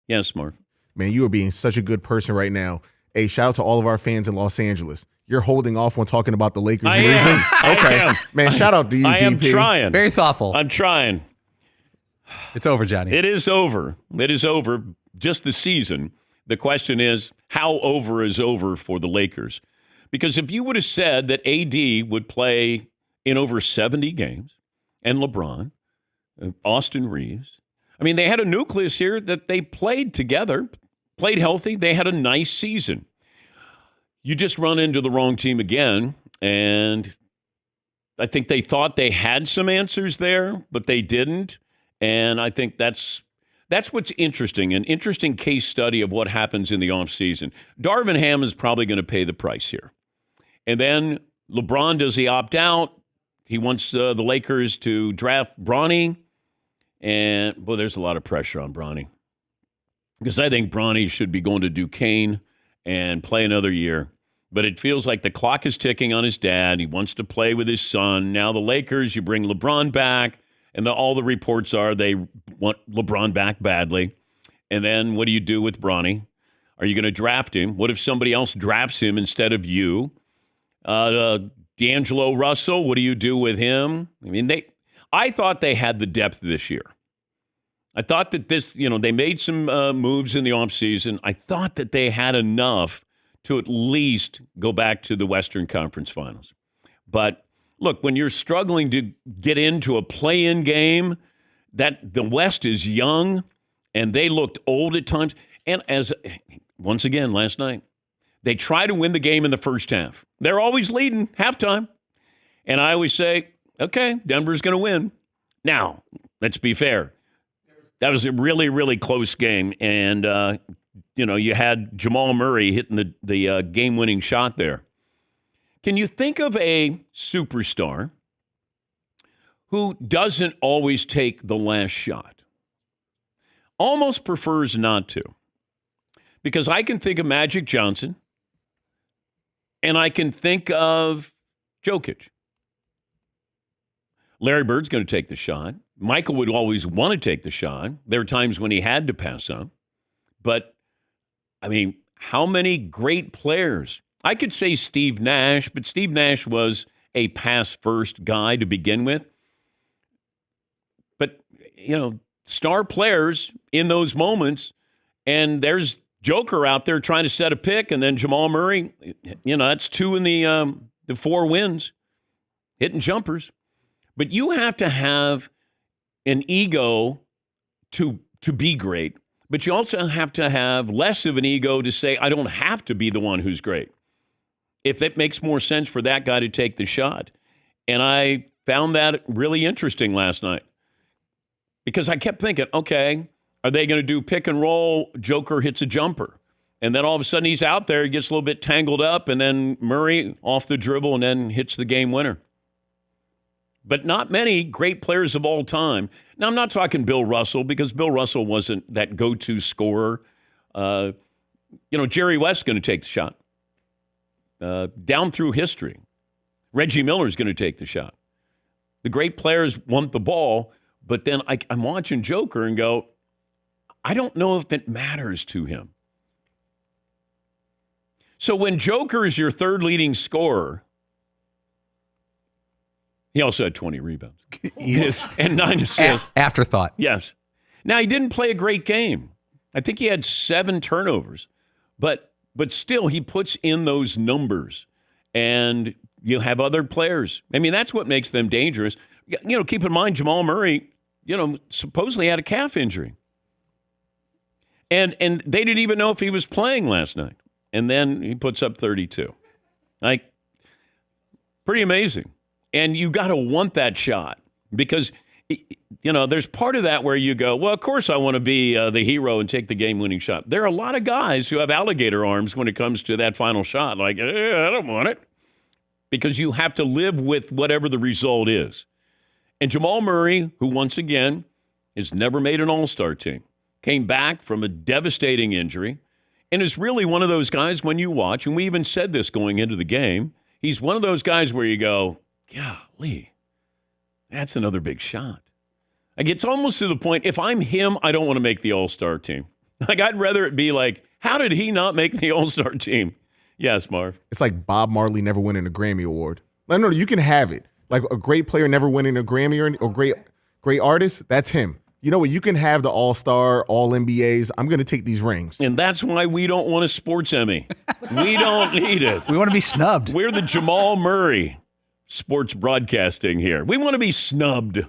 Yes, Mark. Man, you are being such a good person right now. Hey, shout out to all of our fans in Los Angeles. You're holding off on talking about the Lakers. I am. Okay. I am. Man, shout out to you, I am DP. trying. Very thoughtful. I'm trying. It's over, Johnny. It is over. It is over. Just the season. The question is, how over is over for the Lakers? Because if you would have said that AD would play in over 70 games, and LeBron, and Austin Reeves, I mean, they had a nucleus here that they played together, played healthy. They had a nice season. You just run into the wrong team again, and I think they thought they had some answers there, but they didn't. And I think that's what's interesting, an interesting case study of what happens in the offseason. Darvin Ham is probably going to pay the price here. And then LeBron, does he opt out? He wants the Lakers to draft Bronny. And, well, there's a lot of pressure on Bronny. Because I think Bronny should be going to Duquesne and play another year. But it feels like the clock is ticking on his dad. He wants to play with his son. Now the Lakers, you bring LeBron back. And all the reports are they want LeBron back badly. And then what do you do with Bronny? Are you going to draft him? What if somebody else drafts him instead of you? D'Angelo Russell, what do you do with him? I mean, I thought they had the depth this year. I thought that they made some moves in the offseason. I thought that they had enough to at least go back to the Western Conference Finals. But look, when you're struggling to get into a play-in game, that the West is young, and they looked old at times. And once again, last night, they try to win the game in the first half. They're always leading halftime. And I always say, okay, Denver's going to win. Now, let's be fair. That was a really, really close game. And, you had Jamal Murray hitting the game-winning shot there. Can you think of a superstar who doesn't always take the last shot? Almost prefers not to. Because I can think of Magic Johnson, and I can think of Jokic. Larry Bird's going to take the shot. Michael would always want to take the shot. There are times when he had to pass on. But, I mean, how many great players? I could say Steve Nash, but Steve Nash was a pass-first guy to begin with. But, star players in those moments, and there's Joker out there trying to set a pick, and then Jamal Murray, that's 2 in the 4 wins, hitting jumpers. But you have to have an ego to be great, but you also have to have less of an ego to say, I don't have to be the one who's great. If that makes more sense for that guy to take the shot. And I found that really interesting last night because I kept thinking, okay, are they going to do pick and roll? Joker hits a jumper. And then all of a sudden he's out there, he gets a little bit tangled up, and then Murray off the dribble and then hits the game winner. But not many great players of all time. Now, I'm not talking Bill Russell because Bill Russell wasn't that go-to scorer. Jerry West's going to take the shot. Down through history, Reggie Miller's going to take the shot. The great players want the ball, but then I'm watching Joker and go, I don't know if that matters to him. So when Joker is your third leading scorer, he also had 20 rebounds. Yes, and 9 assists. Afterthought. Yes. Now, he didn't play a great game. I think he had 7 turnovers, but still, he puts in those numbers, and you have other players. I mean, that's what makes them dangerous. Keep in mind, Jamal Murray, supposedly had a calf injury. And they didn't even know if he was playing last night. And then he puts up 32. Pretty amazing. And you got to want that shot because, there's part of that where you go, well, of course I want to be the hero and take the game-winning shot. There are a lot of guys who have alligator arms when it comes to that final shot. I don't want it. Because you have to live with whatever the result is. And Jamal Murray, who once again has never made an all-star team, came back from a devastating injury and is really one of those guys when you watch, and we even said this going into the game, he's one of those guys where you go, golly, that's another big shot. It's almost to the point, if I'm him, I don't want to make the all-star team. Like, I'd rather it be like, how did he not make the All-Star team? Yes, Marv. It's like Bob Marley never winning a Grammy Award. No, you can have it. Like a great player never winning a Grammy or great artist, that's him. You know what? You can have the All-Star, All-NBAs. I'm going to take these rings. And that's why we don't want a sports Emmy. We don't need it. We want to be snubbed. We're the Jamal Murray sports broadcasting here. We want to be snubbed.